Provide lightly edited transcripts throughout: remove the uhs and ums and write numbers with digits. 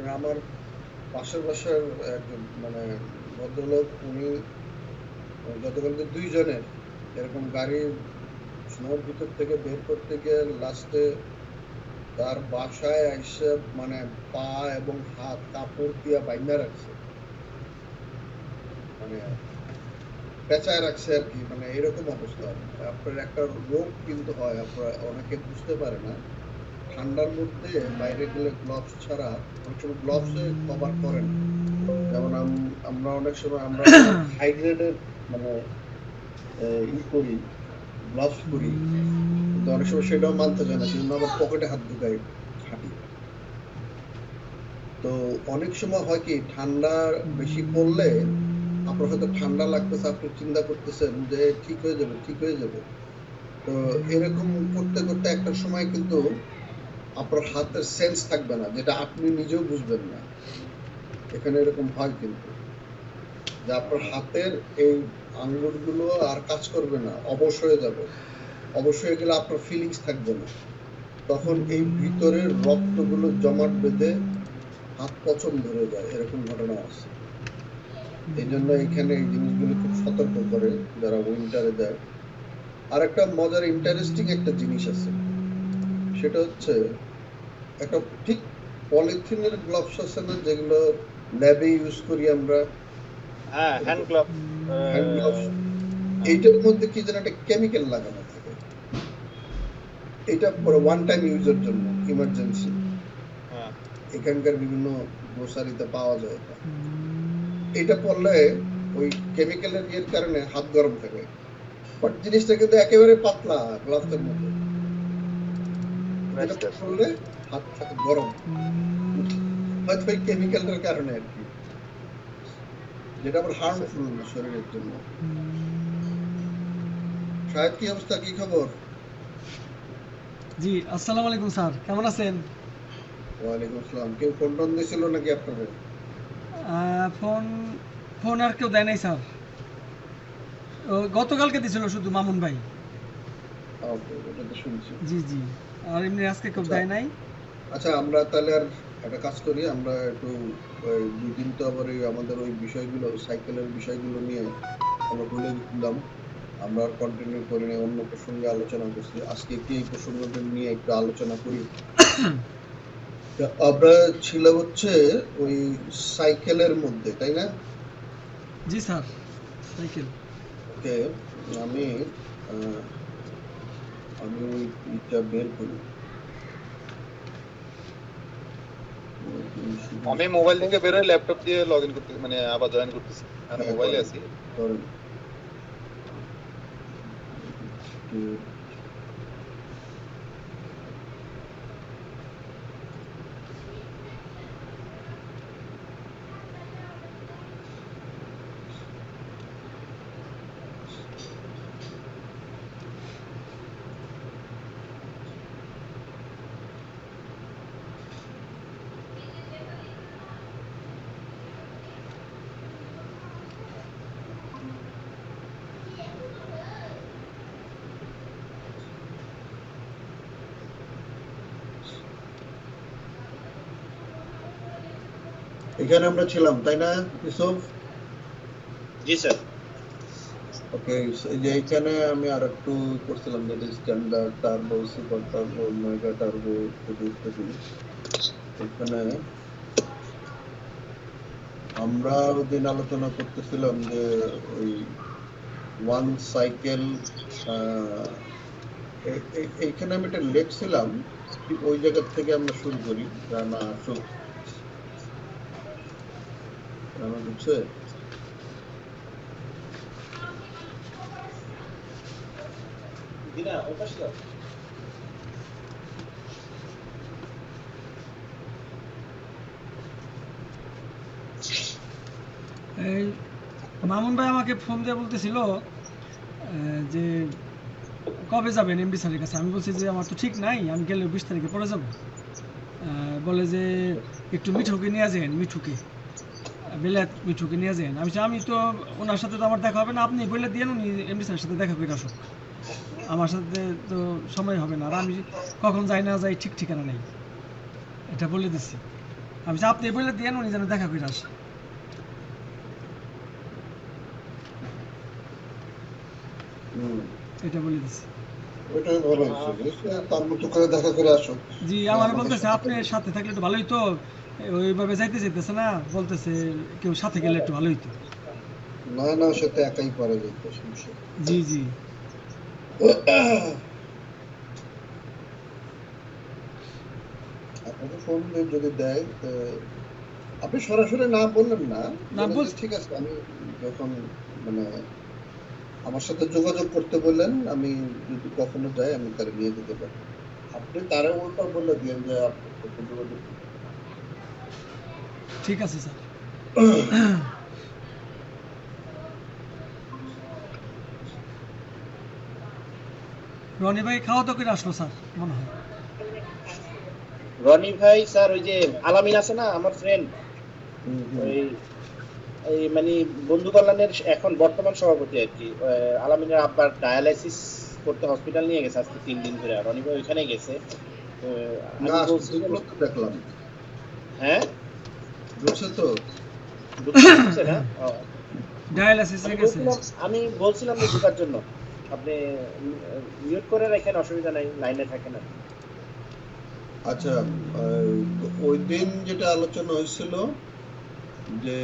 কারণ আমার পাশের বাসার একজন মানে ভদ্রলোক, উনি গতকালকে ২ জনের এরকম গাড়ি স্নোর ভিতর থেকে বের করতে গিয়ে লাস্টে তার বাসায় আইসা মানে পা এবং হাত কাপড় দিয়া বাইন্ধা রাখছে। মানে পেঁচায় রাখছে আরকি। মানে এরকম অবস্থা। আপনার একটা রোগ কিন্তু হয়, আপনারা অনেকে বুঝতে পারে না। ঠান্ডার মধ্যে বাইরে গেলে গ্লোভস ছাড়া অনেক সময় গ্লোভস এ কভার করে না। যেমন আমরা অনেক সময় আমরা অনেক হাই গ্রেডের মানে করি, গ্লোভস পরি। কিন্তু অনেক সময় সেটাও মানতে চায় না। সেজন্য আবার পকেটে হাত ঢুকাই হাঁটি। তো অনেক সময় হয় কি ঠান্ডা বেশি পড়লে আপনার হয়তো ঠান্ডা লাগতেছে, আপনি চিন্তা করতেছেন যে ঠিক হয়ে যাবে, ঠিক হয়ে যাবে। তো এরকম করতে, করতে একটা সময় কিন্তু আপনার হাতের সেন্স থাকবে না, যেটা আপনি নিজেও বুঝবেন না। এখানে এরকম হয় কিন্তু। যে আপনার হাতের এই আঙ্গুলগুলো আর কাজ করবে না, অবশ হয়ে যাবে। অবশ হয়ে গেলে আপনার ফিলিংস থাকবে না। তখন এই ভিতরের রক্তগুলো জমাট বেঁধে হাত পচন ধরে যায়। এরকম ঘটনা আছে। এইজন্য এখানে এই জিনিসগুলো খুব সতর্ক করে যারা উইন্টারে দেয়। আরেকটা মজার ইন্টারেস্টিং একটা জিনিস আছে। সেটা হচ্ছে একটা ঠিক পলিথিনের গ্লাভস আছে না, যেগুলো ল্যাবে ইউজ করি আমরা, হ্যাঁ, হ্যান্ড গ্লাভ। Hand gloves. এইটার মধ্যে কি যেন একটা কেমিক্যাল লাগানো থাকে। এটা পরে ওয়ান টাইম ইউজের জন্য, ইমার্জেন্সি। হ্যাঁ, এখানকার বিভিন্ন গ্রোসারিতে পাওয়া যায় এটা। এটা পড়লে ওই কেমিক্যালের ইয়ের কারণে হাত গরম থাকে। বাট জিনিসটা কিন্তু একেবারে পাতলা, গ্লাভসের মতো। যেটা পড়লে হাত থাকে গরম। হয়তো ওই কেমিক্যালটার কারণে আরকি। যেটা আবার হার্মফুল না শরীরের জন্য। শাহেদ, কি অবস্থা, কি খবর? জি, আসসালামু আলাইকুম স্যার, কেমন আছেন? ওয়ালাইকুম আসসালাম। কেউ ফোন টোন দিছিল নাকি আপনাদের? ফোন ফোন আর কেউ দেয় নাই স্যার। গতকালকে দিছিল শুধু মামুন ভাই। ওকে, ওটা তো শুনছি। জি জি, আর এমনি আজকে কেউ আচ্ছা, দেয় নাই। আচ্ছা, আমরা তাহলে আর একটা কাজ করি। আমরা একটু ওই ২ দিন তো আবার ওই আমাদের ওই বিষয়গুলো, সাইকেলের বিষয়গুলো নিয়ে আমরা ভুলে গেছিলাম। আমরা আর কন্টিনিউ করি নাই, অন্য প্রসঙ্গে আলোচনা করছি। আজকে একটু এই প্রসঙ্গটা নিয়ে একটু আলোচনা করি। তা আমরা ছিলাম হচ্ছে ওই সাইকেলের মধ্যে, তাই না? জি স্যার, সাইকেল। ওকে, আমি আহ, আমি ওই ইটা বের করি। আমি মোবাইল থেকে বেরোয় ল্যাপটপ দিয়ে লগ ইন করতে, মানে আবার জয়েন করতেছি। আমি হ্যাঁ, মোবাইলে করেন, আছি। করেন। এখানে আমরা ছিলাম, তাই না ইউসুফ? জি স্যার। ওকে, এই যে এখানে আমি আর একটু করছিলাম, যেটা standard, turbo, super turbo, mega turbo ইত্যাদি ইত্যাদি। এখানে আমরা ওদিন আলোচনা করতেছিলাম যে ওই ওয়ান সাইকেল, এইখানে আমি একটা লিখছিলাম, ঠিক ওই জায়গা থেকে আমরা শুরু করি। রানা আসুক, রানা ঢুকছে। এই মামুন ভাই আমাকে ফোন দিয়ে বলতেছিল যে কবে যাবেন এমডি স্যারের কাছে। আমি বলছি যে আমার তো ঠিক নাই, আমি গেলে 20 তারিখে পরে যাব। বলে যে একটু মিঠুকে নিয়ে যান, মিঠুকে বেলাত মিঠুকে নিয়ে যান। আমি তো ওনার সাথে তো আমার দেখা হবে না, আপনি বলে দিয়ে উনি এমডি স্যারের সাথে দেখা করে আসুক। আমার সাথে তো সময় হবে না, আর আমি কখন যাই না যাই ঠিক ঠিকানা নেই, এটা বলে দিছি। আমি বলছি, আপনি বলে দিয়েন উনি যেন দেখা করে আসে। এটা বলে দিছি। ওইটাই ভালো হয়েছে, বুঝলে? তার মতো করে দেখা করে আসো। জি না, আমার আমাদের বলতেছে সাথে আপনি সাথে থাকলে একটু ভালোই তো, ওইভাবে যাইতে চাইতেছে না, বলতেছে কেউ সাথে গেলে একটু ভালোই তো। না না, সে তো একাই পারে যেতে, সমস্যা নেই। জি জি। আপনাকে ফোন দিয়ে যদি দেয় তো আপনি সরাসরি না বললেন না, না বলেন যে বলছি, ঠিক আছে, আমি যখন মানে আমার সাথে যোগাযোগ করতে বললেন, আমি যদি কখনো যাই আমি তারে নিয়ে যেতে পারি। আপনি তারে উল্টা বলে দিয়েন যে আপনার সাথে যোগাযোগ করতে। ঠিক আছে স্যার। রনি ভাই খাওয়া তো করে আসলো স্যার মনে হয়। রনি ভাই স্যার ওই যে আলামিন আছে না আমার ফ্রেন্ড, হুম হুম। ওই এই মানে বন্ধু কল্যাণের এখন বর্তমান সভাপতি আর কি, আলামিনের আব্বার ডায়ালাইসিস করতে হসপিটাল নিয়ে গেছে আজকে 3 দিন ধরে। রনি ভাই ওইখানে গেছে। না, আমি বলছি যে ঢুকলো তো দেখলাম, হ্যাঁ ঢুকছে তো। ঢুকছে না। ডায়ালাইসিসে গেছে। আমি বলছিলাম যে ঢোকার জন্য, আপনি মিউট করে রাখেন, অসুবিধা নাই, লাইনে থাকেন আর কি। আচ্ছা, ওই দিন যেটা আলোচনা হয়েছিল যে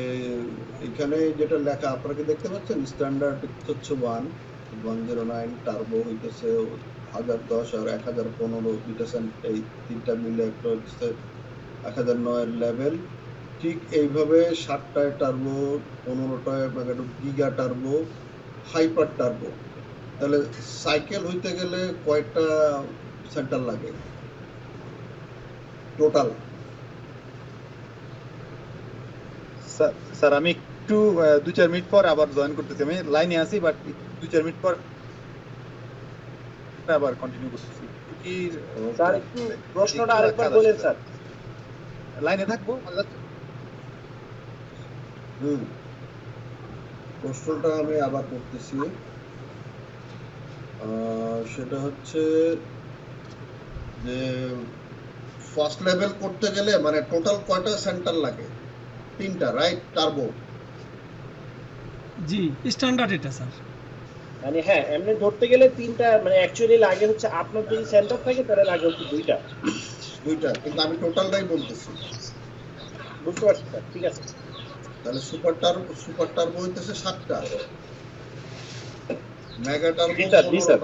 এখানে যেটা লেখা আপনারা কি দেখতে পাচ্ছেন, স্ট্যান্ডার্ড হচ্ছে 109, টার্বো হইতেছে 1010 আর 1015 দুইটা এই তিনটা মিলে একটা হচ্ছে 1009 এর লেভেল। ঠিক এইভাবে 7টায় টার্বো, 15টায় গিগা টার্বো, হাইপার টার্বো। তাহলে সাইকেল হইতে গেলে কয়টা সেন্টার লাগে টোটাল? স্যার আমি একটু 2-4 মিনিট পর আবার জয়েন করতেছি, আমি লাইনে আছি বাট 2-4 মিনিট পর আবার কন্টিনিউ করতেছি। কি স্যার একটু প্রশ্নটা আরেকবার বলেন স্যার। লাইনে থাকবো? হুম, প্রশ্নটা আমি আবার করতেছি। সেটা হচ্ছে যে ফার্স্ট লেভেল করতে গেলে মানে টোটাল কয়টা সেন্টার লাগে? 3টা, রাইট? টার্বো। জি স্ট্যান্ডার্ড এটা স্যার। মানে হ্যাঁ, এমনি ধরতে গেলে 3টা, মানে অ্যাকচুয়ালি লাগে হচ্ছে আপনার যদি সেন্টার থাকে তাহলে লাগে হচ্ছে 2টা। 2টা, কিন্তু আমি টোটালটাই বলতেছি। বুঝতে পারছি স্যার, ঠিক আছে। তাহলে সুপার টার্বো হইতেছে 7টা, মেগা টার্বো জি স্যার, জি স্যার।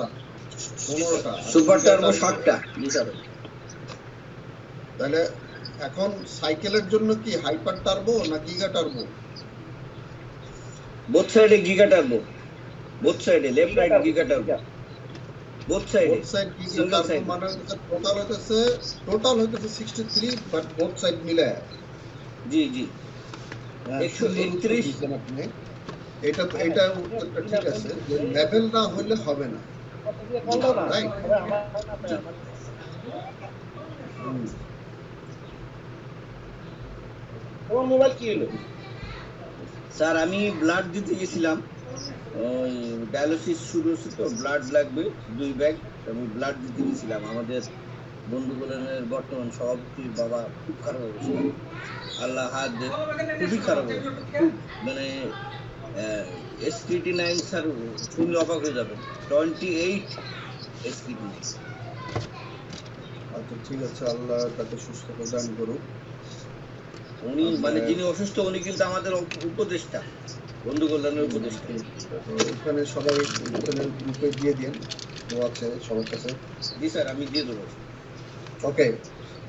15টা, সুপার টার্বো 7টা। জি স্যার। তাহলে এখন সাইকেলের জন্য কি হাইপার টার্বো না গিগা টার্বো? বোথ সাইডে গিগা টার্বো, বোথ সাইডে left right giga turbo, both সাইডে both side giga single turbo, side. মানে টোটাল হইতেছে 63, বাট বোথ সাইড মিলায়। জি জি। সুন্দর উত্তর 131। দিয়েছেন আপনি। এটা উত্তরটা ঠিক আছে, যে লেভেল না হইলে হবে না, রাইট? তোমার মোবাইল কি হলো? স্যার আমি ব্লাড দিতে গেছিলাম, ওই ডায়ালিসিস শুরু হচ্ছে তো, ব্লাড লাগবে 2 ব্যাগ। আমি ব্লাড দিতে গেছিলাম। আমাদের বন্ধুগুলোর বর্তমান সভাপতির বাবা খুব খারাপ অবস্থা, আল্লাহ হাত দে, খুবই খারাপ অবস্থা, খুব মানে SKT9 স্যার শুনলে অবাক হয়ে যাবেন, 28 SKT9। আচ্ছা ঠিক আছে, আল্লাহ তাকে সুস্থতা দান করুক। উনি মানে যিনি অসুস্থ উনি কিন্তু আমাদের উপদেষ্টা, বন্ধু কল্যাণের উপদেষ্টা। তো এখানে সবাই এখানে গ্রুপে দিয়ে দিন, তো আছে সবার কাছে। জি স্যার, আমি দিয়ে দেবো। ওকে,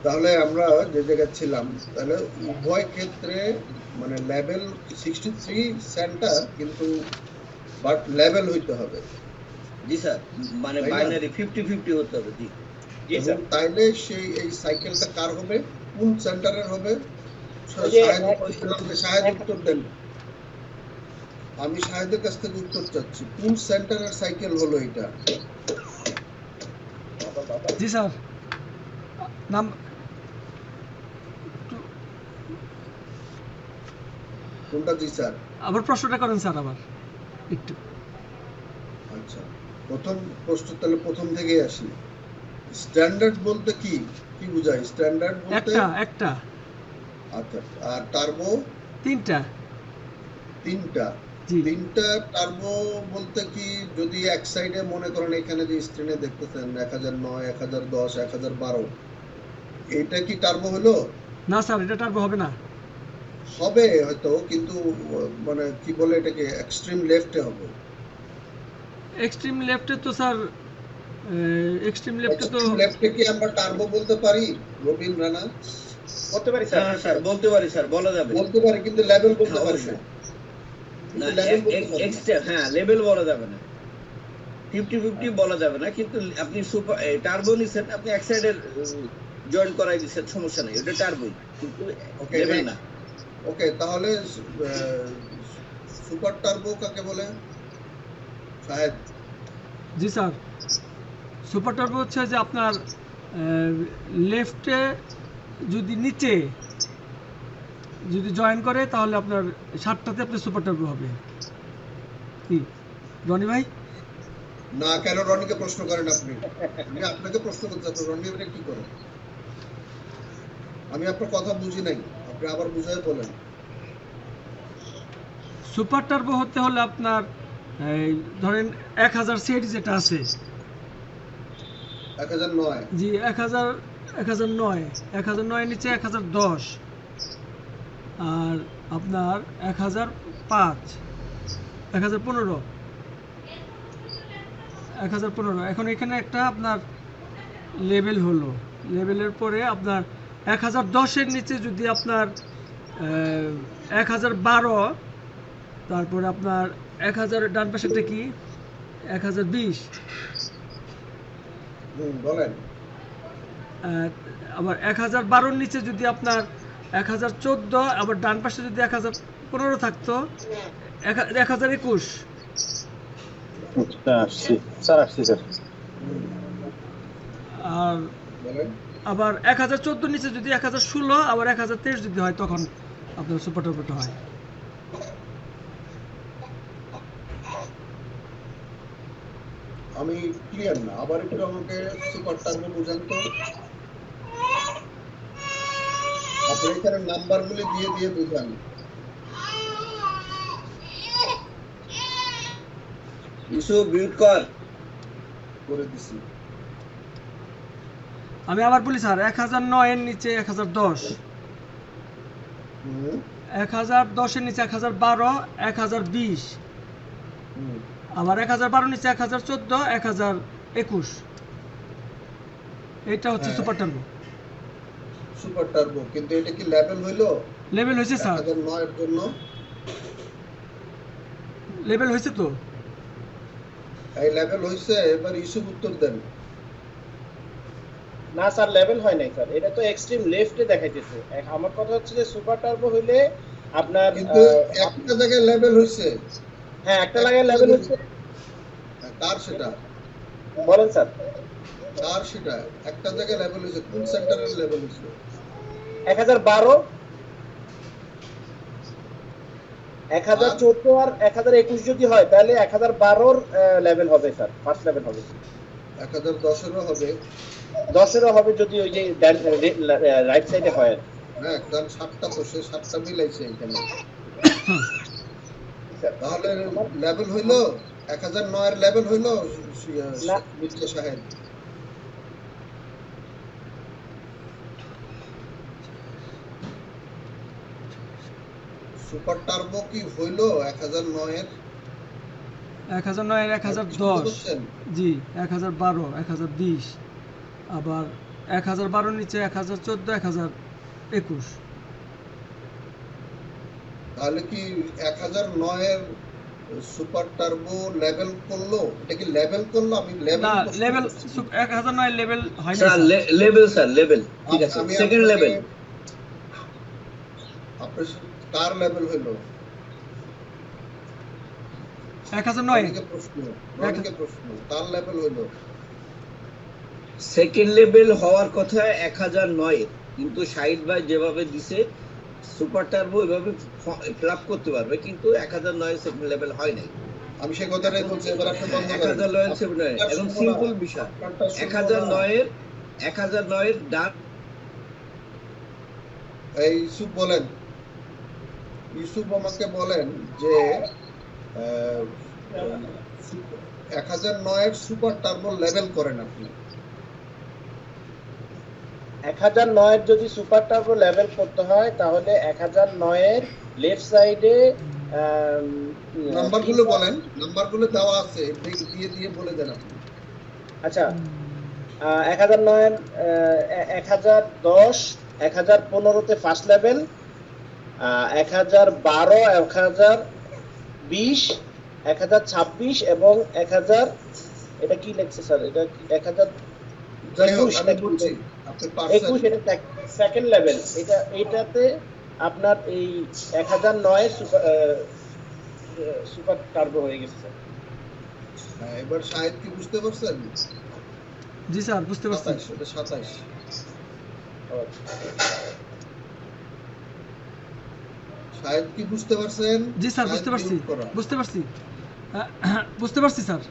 তাহলে আমরা যে জায়গায় ছিলাম, তাহলে উভয় ক্ষেত্রে মানে লেভেল 63 সেন্টার, কিন্তু বাট লেভেল হইতে হবে। জি স্যার, মানে তাই না? বাইনারি 50-50 হতে হবে। জি জি এবং স্যার। তাইলে সেই এই সাইকেলটা কার হবে, কোন সেন্টারের হবে? ওই যে শাহেদ উত্তর দেন। আমি শাহেদের কাছ থেকে উত্তর চাচ্ছি, কোন সেন্টারের সাইকেল হলো এটা? জি স্যার। নাম কোনটা? জি স্যার। আবার প্রশ্নটা করেন স্যার আবার একটু। আচ্ছা, প্রথম প্রশ্ন তাহলে প্রথম থেকেই আসি। স্ট্যান্ডার্ড বলতে কি কি বোঝায়? স্ট্যান্ডার্ড বলতে একটা আচ্ছা, আর টার্বো তিনটা। জি। তিনটা টার্বো বলতে কি, যদি এক সাইডে মনে করেন এখানে যে স্ক্রিনে দেখতেছেন 1009, 1010, 1012, এটা কি টার্বো হলো? না স্যার, এটা টার্বো হবে না। হবে হয়তো, কিন্তু মানে কি বলে এটাকে, এক্সট্রিম লেফটে হবে। এক্সট্রিম লেফটে তো স্যার, এক্সট্রিম লেফটে তো এক্সট্রিম লেফটে কি আমরা টার্বো বলতে পারি রবিন রানা? করতে পারি স্যার। হ্যাঁ স্যার, বলতে পারি স্যার, বলা যাবে। বলতে পারি, কিন্তু লেভেল বলতে হ্যাঁ, পারি না। অবশ্যই। না, লেভেল বলতে পারি না। এক্সট্রা, হ্যাঁ লেভেল বলা যাবে না, 50-50 বলা যাবে না, কিন্তু আপনি সুপার টার্বো নিছেন, আপনি এক সাইডের জয়েন করাই দিচ্ছেন, সমস্যা নেই, ওটা টার্বোই, কিন্তু Okay, লেভেল next. না। ওকে, তাহলে সুপার টার্বো কাকে বলে শাহেদ? জি স্যার, সুপার টার্বো হচ্ছে যে আপনার লেফটে যদি নিচে যদি জয়েন করে তাহলে আপনার 7টাতে আপনার সুপার টার্বো হবে। কি রনি ভাই? না, কেন রনিকে প্রশ্ন করেন আপনি? আমি আপনাকে প্রশ্ন করতে চাচ্ছি, রনি এটা কি করে? আমি আপনার কথা বুঝি নাই, আপনি আবার বুঝায় বলেন। সুপার টার্বো হতে হলে আপনার এই ধরেন 1000 সেট যেটা আছে, 1009, জি 1009 এর নিচে 1010, আর আপনার 1005, 1015, এখন এখানে একটা আপনার লেভেল হলো, লেভেলের পরে আপনার 1010 এর নিচে যদি আপনার 1012, তারপরে আপনার 1000 ডান পাশেরটা কি 1020, বলেন। আবার 1012 এর নিচে যদি আপনার 1014, আবার ডান পাশে যদি 1015 থাকতো 1021, স্যার আসছি স্যার। আর বলেন। আবার 1014 নিচে যদি 1016, আবার 1023 যদি হয়, তখন আপনার সুপার টার্বোটা হয়। আমি ক্লিয়ার না, আবার একটু আমাকে সুপার টার্বো বুঝান তো। আপনি এখানে নাম্বারগুলি দিয়ে দিয়ে বুঝান। ইস্যু মিউট কর। করে দিছি। আমি আবার বলি স্যার, 1009 এর নিচে 1010, 1010 এর নিচে 1012, 1020, আবার 1012 নিচে 1014, 1021, এটা হচ্ছে হ্যাঁ। Super turbo. সুপার টার্বো, কিন্তু এটা কি লেভেল হইলো? লেভেল হয়েছে স্যার, 1009 এর জন্য লেভেল হয়েছে তো। এই লেভেল হইছে, এবার ইস্যু উত্তর দেন। না স্যার, লেভেল হয় নাই স্যার, এটা তো এক্সট্রিম লেফটে দেখাইতেছে। আমার কথা হচ্ছে যে সুপার টার্বো হইলে আপনার কিন্তু একটা জায়গায় লেভেল হইছে। হ্যাঁ, একটা লাগায় লেভেল হচ্ছে। কার সেটা? বলেন স্যার। কার সেটা? একটা জায়গায় লেভেল হইছে, কোন সেন্টারের লেভেল হইছে? 1012, 1014 আর 1021 যদি হয়, তাহলে 1012 এর লেভেল হবে স্যার, ফার্স্ট লেভেল হবে। 1010 এরও হবে। 10 হবে যদি ওই যে রাইট সাইডে হয়। হ্যাঁ, কারণ 7টা তো, সে 7টা মিলাইছে এখানে। তাহলে লেভেল হইলো 1009 এর লেভেল হইলো না। মির্জা সাহেব। সুপার টার্বো কি হইলো 1009 এর? 1009 এর 1010, জি 1012, 1020, আবার 1012 নিচে 1014, 1021। তাহলে কি 1009 এর সুপার টার্বো লেভেল করলো? এটা কি লেভেল করলো? আমি লেভেল না, লেভেল 1009 এর লেভেল হয় না স্যার লেভেল, স্যার লেভেল, ঠিক আছে, আমি সেকেন্ড লেভেল। আপনার কার লেভেল হইলো? 1009 রনিকে প্রশ্ন, কার লেভেল হইলো? সেকেন্ড লেভেল হওয়ার কথা 1009 এর, কিন্তু শাহিদ ভাই যেভাবে দিছে সুপার টার্বো এভাবে ফ্ল্যাপ করতে পারবে, কিন্তু 1009 সেকেন্ড লেভেল হয় নাই। আমি সে কথাটাই বলছি, এবার আপনি বন্ধ করেন। 1009 সেকেন্ড লেভেল এবং সিম্পল বিষয়, 1009 এর ডান এই ইউসুফ বলেন, ইউসুফ আমাকে বলেন যে 1009 এর সুপার টার্বো লেভেল করেন আপনি। 1009 এর যদি সুপার টার্বো লেভেল করতে হয় তাহলে 1009 এর লেফট সাইডে নাম্বারগুলো বলেন, নাম্বারগুলো দেওয়া আছে, দিয়ে দিয়ে বলে দেন আপনি। আচ্ছা 1009 1010 1015 তে ফার্স্ট লেভেল, 1012 1020 1026 এবং 1000 এটা কি লেখছে স্যার, এটা 1000 যাই হোক আমি বলছি আপনি 21 এটা সেকেন্ড লেভেল, এটাতে আপনার এই 1009 এর সুপার টার্বো হয়ে গেছে স্যার। হ্যাঁ, এবার শাহেদ কি বুঝতে পারছেন? জি স্যার বুঝতে পারছি। 27, এটা 27। শাহেদ কি বুঝতে পারছেন? জি স্যার বুঝতে শাহেদ পারছি, mute করা। বুঝতে পারছি, বুঝতে পারছি স্যার।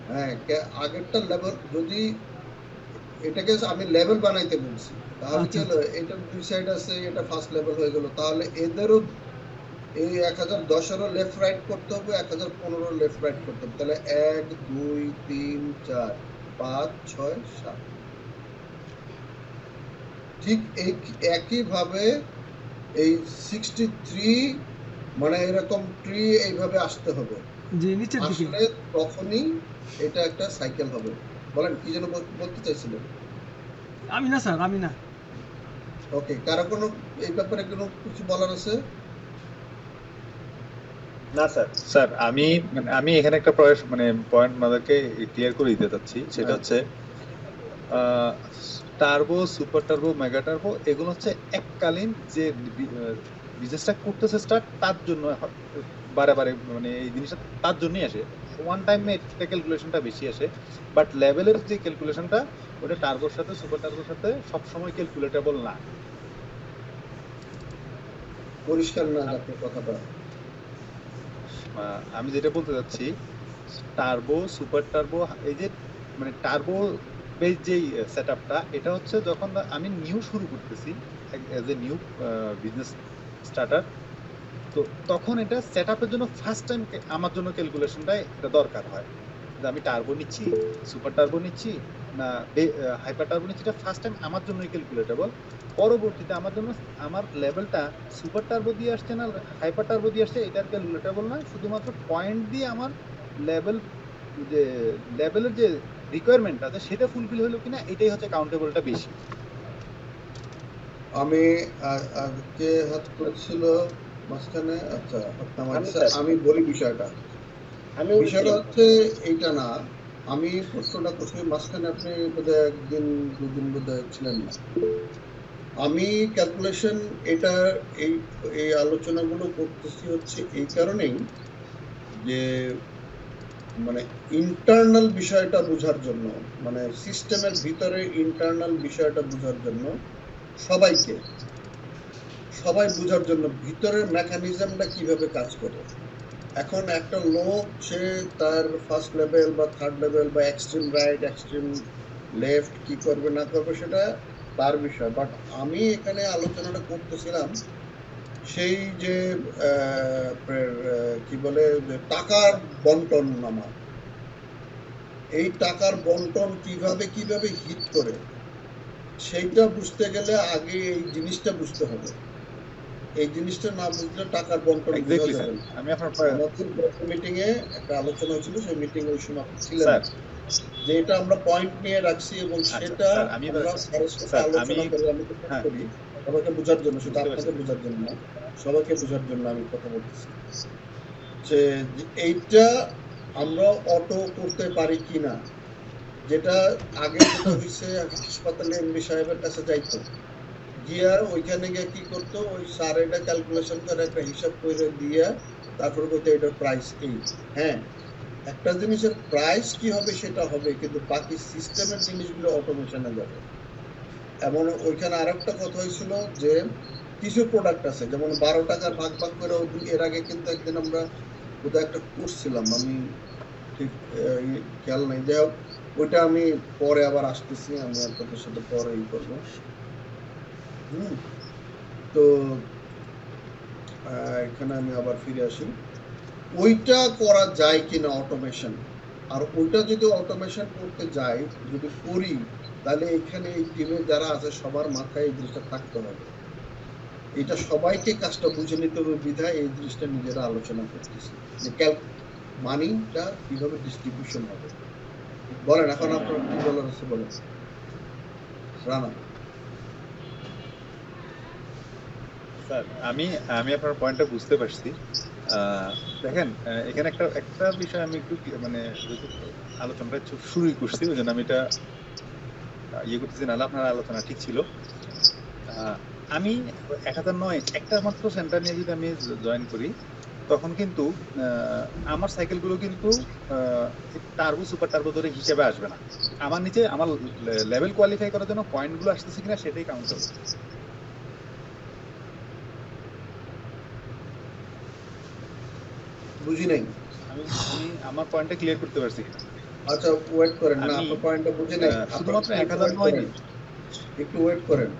হ্যাঁ, আগেরটা লেভেল যদি এটাকে আমি লেভেল বানাইতে বলছি, তাহলে কি হলো, এটা দুই সাইড আছে, এটা ফার্স্ট লেভেল হয়ে গেল, তাহলে এদেরও এই 1010 এরও লেফট রাইট করতে হবে, 1015 লেফট রাইট করতে হবে, তাহলে 1 2 3 4 5 6 7। ঠিক একইভাবে এই 63 মানে এরকম ট্রি এইভাবে আসতে হবে, জি নিচের দিকে। আসলে তখনই এটা একটা সাইকেল হবে। বলেন কি যেন বলতে চাইছিলেন? আমি না স্যার, আমি না। ওকে, কারো কোনো এই ব্যাপারে কোনো কিছু বলার আছে? না স্যার। স্যার আমি এখানে একটা পয়েন্ট আমাদেরকে ক্লিয়ার করে দিতে চাচ্ছি, সেটা হচ্ছে turbo, super turbo, mega turbo এগুলো হচ্ছে এককালীন যে বিজনেসটা করতেছে স্টার্ট, তার জন্য বারে বারে এই জিনিসটা তার জন্যই আসে। ওয়ান টাইমে এটা ক্যালকুলেশনটা বেশি আসে, বাট লেভেলের যে ক্যালকুলেশনটা ওটা টার্বোর সাথে সুপার টার্বোর সাথে সবসময় ক্যালকুলেটেবল না। পরিষ্কার না আপনার কথাটা। আমি যেটা বলতে চাচ্ছি, টার্বো, সুপার টার্বো, এই যে টার্বো বেস যেই সেটআপটা, এটা হচ্ছে যখন আমি নিউ শুরু করতেছি as a new business starter, তো তখন এটা সেটআপের জন্য ফার্স্ট টাইম আমার জন্য ক্যালকুলেশনটা এটা দরকার হয়, যে আমি টার্বো নিচ্ছি, সুপার টার্বো নিচ্ছি না হাইপার টার্বো নিচ্ছি, এটা ফার্স্ট টাইম আমার জন্যই ক্যালকুলেটেবল। পরবর্তীতে আমার জন্য আমার লেভেলটা সুপার টার্বো দিয়ে আসছে না হাইপার টার্বো দিয়ে আসছে, এটা ক্যালকুলেটেবল না, শুধুমাত্র পয়েন্ট দিয়ে আমার লেভেলের যে রিকোয়ারমেন্ট আছে সেটা ফুলফিল হলো কিনা, এটাই হচ্ছে কাউন্টেবলটা বেশি। আমি কে হাত করেছিল মাঝখানে? আচ্ছা, আমি বলি বিষয়টা হচ্ছে এইটা না, আমি প্রশ্নটা করছি মাঝখানে, আপনি বোধহয় একদিন দুদিন বোধহয় ছিলেন না। আমি ক্যালকুলেশন এটা এই আলোচনাগুলো করতেছি হচ্ছে এই কারণেই যে ইন্টারনাল বিষয়টা বোঝার জন্য, সিস্টেমের ভিতরে ইন্টারনাল বিষয়টা বোঝার জন্য, সবাই বোঝার জন্য ভিতরের মেকানিজমটা কিভাবে কাজ করে। এখন একটা লোক সে তার ফার্স্ট লেভেল বা থার্ড লেভেল বা এক্সট্রিম রাইট এক্সট্রিম লেফট কি করবে না করবে সেটা তার বিষয়, বাট আমি এখানে আলোচনাটা করতেছিলাম সেই যে কি বলে টাকার বন্টন নামা, এই টাকার বন্টন কিভাবে হিট করে সেইটা বুঝতে গেলে আগে এই জিনিসটা বুঝতে হবে। এই জিনিসটা না বুঝলে টাকার বন্টন বোঝা যাবে না। আমি আপনার মিটিং এ একটা আলোচনা হয়েছিল, সেই মিটিং ওই সময় ছিলেন, যে এটা আমরা পয়েন্ট নিয়ে রাখছি এবং সেটা আলোচনা করে আমি করি সবাইকে বোঝার জন্য, সেটা আপনাকে বোঝার জন্য না, সবাইকে বোঝার জন্য আমি কথা বলতেছি যে এইটা আমরা অটো করতে পারি কিনা। যেটা আগে যেটা হয়েছে, হাসপাতালে এমডি সাহেবের কাছে যাইতো, গিয়া ওইখানে গিয়ে কি করতো, ওই স্যার এটা ক্যালকুলেশন করে একটা হিসাব করে দিয়ে তারপর করতে এটার প্রাইস এই। হ্যাঁ, একটা জিনিসের প্রাইস কি হবে সেটা হবে, কিন্তু বাকি সিস্টেমের জিনিসগুলো অটোমেশনে যাবে। এমন ওইখানে আরেকটা কথা হয়েছিল যে কিছু প্রোডাক্ট আছে যেমন 12 টাকার ভাগ করে, এর আগে কিন্তু একদিন আমরা বোধহয় একটা করছিলাম, আমি ঠিক খেয়াল নাই, যাই হোক ওইটা আমি পরে আবার আসতেছি, আমি আপনাদের সাথে পরে করবো। তো এখানে আমি আবার ফিরে আসি, ওইটা করা যায় কিনা অটোমেশন, আর ওইটা যদি অটোমেশন করতে যাই, যদি করি, তাহলে এখানে এই টিমে যারা আছে সবার মাথায় এই জিনিসটা থাকতে হবে, এটা সবাইকে কাজটা বুঝে নিতে হবে, বিধায় এই জিনিসটা নিজেরা আলোচনা করতেছি যে মানিটা কিভাবে ডিস্ট্রিবিউশন হবে। বলেন এখন আপনার কি বলার আছে বলেন রানা। স্যার আমি আপনার পয়েন্টটা বুঝতে পারছি। দেখেন এখানে একটা বিষয় আমি একটু মানে আলোচনাটা শুরুই করছি, ওই জন্য আমি এটা ইয়ে করতেছি, নাহলে আপনার আলোচনা ঠিক ছিল। আমি 1009 একটা মাত্র সেন্টার নিয়ে যদি আমি জয়েন করি, তখন কিন্তু আমার সাইকেলগুলো কিন্তু টার্বো সুপার টার্বো ধরে হিসেবে আসবে না, আমার নিচে আমার লেভেল কোয়ালিফাই করার জন্য পয়েন্টগুলো আসতেছে কিনা সেটাই কাউন্ট হবে। বুঝি নাই, আমি আমার পয়েন্টটা ক্লিয়ার করতে পারছি কিনা? আচ্ছা ওয়েট করেন, না আপনার পয়েন্টটা বুঝে নাই, শুধুমাত্র 1009 একটু ওয়েট করেন।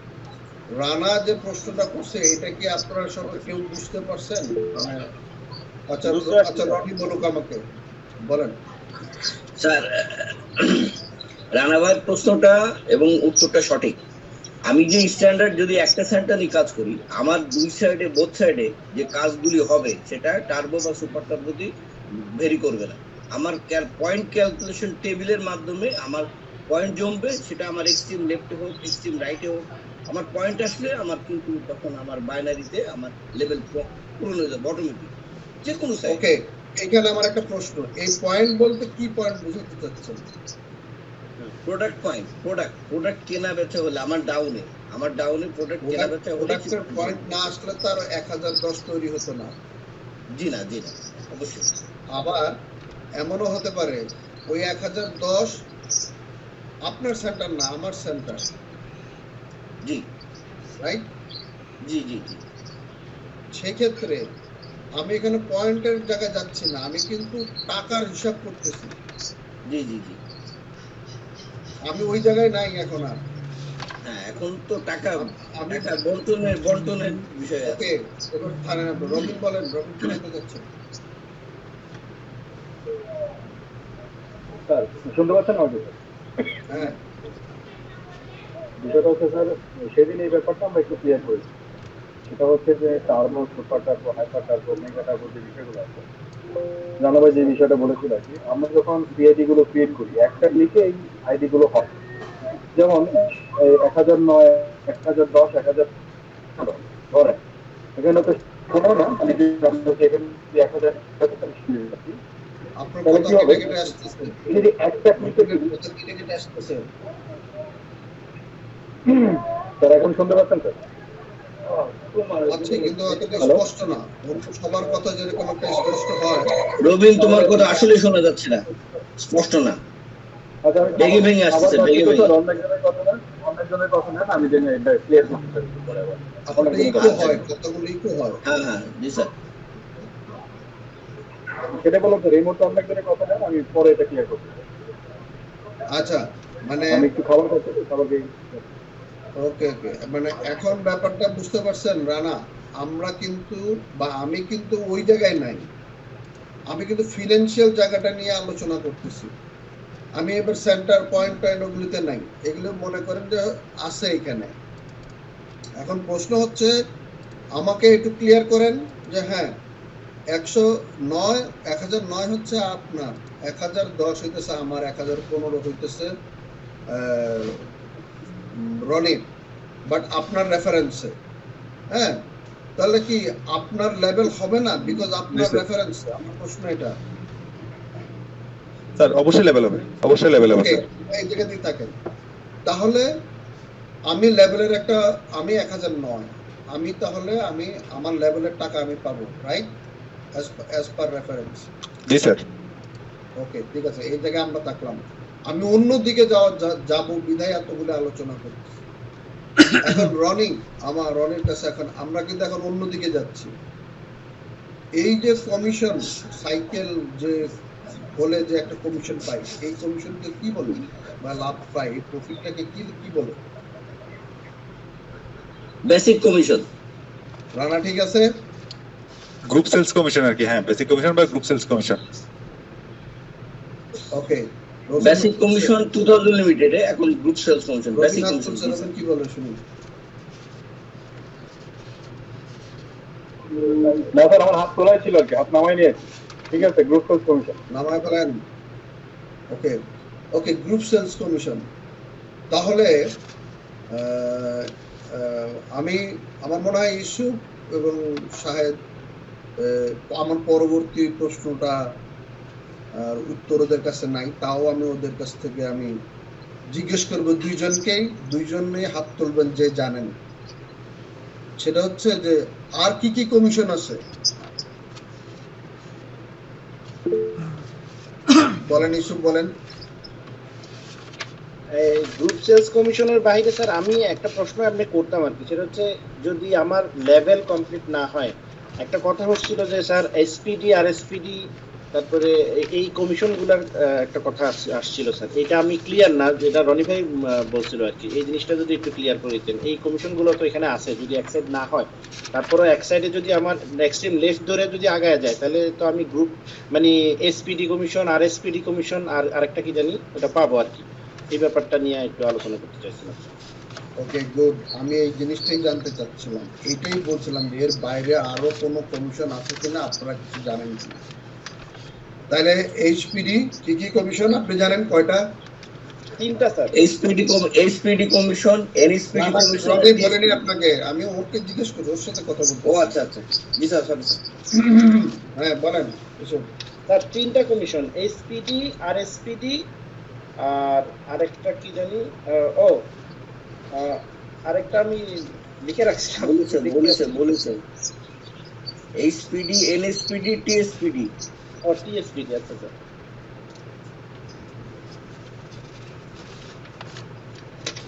রানা যে প্রশ্নটা করছে এটা কি আপনারা সবাই কেউ বুঝতে পারছেন? মানে আচ্ছা আচ্ছা রনি বলুক আমাকে, বলেন স্যার। রানাভাইয়ের প্রশ্নটা এবং উত্তরটা সঠিক। আমি যে স্ট্যান্ডার্ড যদি একটা সেন্টারই কাজ করি, আমার দুই সাইডে বোথ সাইডে যে কাজগুলি হবে সেটা টার্বো বা সুপার টার্বো দিয়ে ভেরি করবে না। আমার পয়েন্ট ক্যালকুলেশন টেবিলের মাধ্যমে আমার পয়েন্ট জমবে, সেটা আমার এক্সট্রিম লেফটে হোক এক্সট্রিম রাইটে হোক, আমার পয়েন্ট আসলে আমার কিন্তু তখন আমার বাইনারিতে আমার লেভেল পূরণ হয়ে যাবে অটোমেটিক, যে কোনো সাইড। ওকে, এখানে আমার একটা প্রশ্ন, এই পয়েন্ট বলতে কি পয়েন্ট বোঝাতে চাচ্ছেন? প্রোডাক্ট পয়েন্ট, প্রোডাক্ট কেনা বেচা হলে আমার ডাউনে প্রোডাক্ট কেনা বেচা হলে প্রোডাক্টের পয়েন্ট না আসলে তার 1010 তৈরি হতো না। জি না অবশ্যই। আবার এমনও হতে পারে ওই 1010 আপনার সেন্টার না, আমার সেন্টার। জি রাইট, জি। সেই ক্ষেত্রে আমি এখানে পয়েন্টের জায়গায় যাচ্ছি না, আমি কিন্তু টাকার হিসাব করতেছি। জি। আমি ওই জায়গায় নাই এখন আর। হ্যাঁ, এখন তো টাকা আমি বন্টনের বিষয় আছে। ওকে, এবার থানেন আপনি। রবিন বলেন, রবিন কি বলতে যাচ্ছেন? স্যার শুনতে পাচ্ছেন আমাকে? হ্যাঁ, বিষয়টা হচ্ছে স্যার, সেদিন এই ব্যাপারটা আমরা একটু ক্লিয়ার করেছি। সেটা হচ্ছে যে turbo, super turbo, hyper turbo, mega turbo যে বিষয়গুলো আছে, জানাবার যে বিষয়টা বলেছিল আর কি, আমরা যখন পিআইডি গুলো ক্রিয়েট করি একটা ক্লিকে এই আইডি গুলো হয়। যেমন 1009, 1010, 1000 ধরেন এখানে তো শোনো না, মানে এখানে 1000 আপনার তাহলে কথা কি হবে? কেটে আসতেছে, যদি একটা ক্লিকে কথা কেটে আসতেছে। স্যার এখন শুনতে পাচ্ছেন স্যার? আচ্ছা, কিন্তু এতটা স্পষ্ট না, অন্য সবার কথা যেরকম একটা স্পষ্ট হয়। রবিন, তোমার কথা আসলে শোনা যাচ্ছে না, স্পষ্ট না, আচ্ছা ভেঙে আসতেছে, ভেঙে অনেক জনের কথা নেন, আমি যেন এটা ক্লিয়ার করতে পারি পরে আবার। আপনার ইকো হয়, কথাগুলো ইকো হয়। হ্যাঁ জি স্যার। সেটা বললাম স্যার, এই মুহূর্তে অনেক জনের কথা নেন, আমি পরে এটা ক্লিয়ার করতে পারি। আচ্ছা, মানে আমি একটু খাবার খাচ্ছি, খাবার খেয়ে। ওকে, মানে এখন ব্যাপারটা বুঝতে পারছেন রানা? আমরা কিন্তু বা আমি কিন্তু ওই জায়গায় নাই, আমি কিন্তু ফিনান্সিয়াল জায়গাটা নিয়ে আলোচনা করতেছি। আমি এবার সেন্টার পয়েন্ট ওগুলিতে নাই, এগুলো মনে করেন যে আছে এখানে। এখন প্রশ্ন হচ্ছে, আমাকে একটু ক্লিয়ার করেন যে হ্যাঁ 1009 হচ্ছে আপনার, 1010 হইতেছে আমার, 1015 হইতেছে রনির, বাট আপনার রেফারেন্সে। হ্যাঁ, তাহলে কি আপনার লেভেল হবে না? বিকজ আপনার রেফারেন্স। আমার প্রশ্ন এটা। স্যার অবশ্যই লেভেল হবে, অবশ্যই লেভেল হবে স্যার। এই জায়গাতেই থাকেন। তাহলে আমি লেভেলের একটা, আমি 1009, আমি তাহলে আমি আমার লেভেলের টাকা আমি পাবো, রাইট? As per reference. জি স্যার। ওকে, ঠিক আছে, এই জায়গায় আমরা থাকলাম। আমি অন্য দিকে যাবো বিধায় এতগুলো আলোচনা করছি। এখন রনির কাছে এখন আমরা কিন্তু এখন অন্যদিকে যাচ্ছি। এই যে কমিশন সাইকেল যে বলে যে একটা কমিশন পাই, এই কমিশনকে কি বলে বা লাভ পাই, এই প্রফিটটাকে কি বলে? Basic commission. রানা ঠিক আছে? গ্রুপ সেলস কমিশন আর কি, হ্যাঁ বেসিক কমিশন বা group sales commission. Okay, basic commission 2000 limited, এখন group sales commission basic commission. কি বলে শুনি? না স্যার, আমার হাত তোলাই ছিল আর কি, হাত নামাই নিয়েছি। ঠিক আছে, গ্রুপ সেলস কমিশন নামায় ফেলেন। ওকে ওকে, গ্রুপ সেলস কমিশন। তাহলে আমি, আমার মনে হয় ইউসুফ এবং শাহেদ, আমার পরবর্তী প্রশ্নটা আর উত্তর ওদের কাছে নাই, তাও আমি ওদের কাছ থেকে আমি জিজ্ঞেস করবো দুইজনকেই, দুইজনেই হাত তুলবেন যে জানেন। সেটা হচ্ছে যে আর কি কি কমিশন আছে বলেন, ইউসুফ বলেন। গ্রুপ সেলস কমিশনের বাইরে স্যার আমি একটা প্রশ্ন আপনি করতাম আর কি, সেটা হচ্ছে যদি আমার লেভেল কমপ্লিট না হয়, একটা কথা হচ্ছিল যে স্যার এসপিডি আর এসপিডি, তারপরে এই কমিশনগুলোর একটা কথা আসছিল স্যার, এটা আমি ক্লিয়ার না, যেটা রনি ভাই বলছিল আর কি, এই জিনিসটা যদি একটু ক্লিয়ার করে দিতেন। এই কমিশনগুলো তো এখানে আছে, যদি এক সাইড না হয়, তারপরে এক সাইডে যদি আমার এক্সট্রিম লেফট ধরে যদি আগায় যায়, তাহলে তো আমি গ্রুপ মানে এসপিডি কমিশন আর এসপিডি কমিশন আর আরেকটা কি জানি ওটা পাবো আর কি, এই ব্যাপারটা নিয়ে একটু আলোচনা করতে চাইছিলাম। ওকে গুড, আমি এই জিনিসটাই জানতে চাচ্ছিলাম, এটাই বলছিলাম যে এর বাইরে আরো কোনো কমিশন আছে কিনা, আপনারা কিছু জানেন কিনা। তাহলে এইচপিডি কি কি কমিশন আপনি জানেন কয়টা? তিনটা sir. HPD commission, NSPD commission. আমি বলিনি আপনাকে, আমি ওকে জিজ্ঞেস করি, ওর সাথে কথা বলতে। ও আচ্ছা আচ্ছা, জি স্যার, সরি স্যার। হ্যাঁ বলেন এসব। স্যার তিনটা কমিশন, এসপিডি আর এসপিডি আর আরেকটা কি জানি, ও আরেকটা আমি লিখে রাখছিলাম। বলেছেন এইচপিডি, এনএসপিডি, টিএসপিডি। ও টিএসপিডি, আচ্ছা স্যার।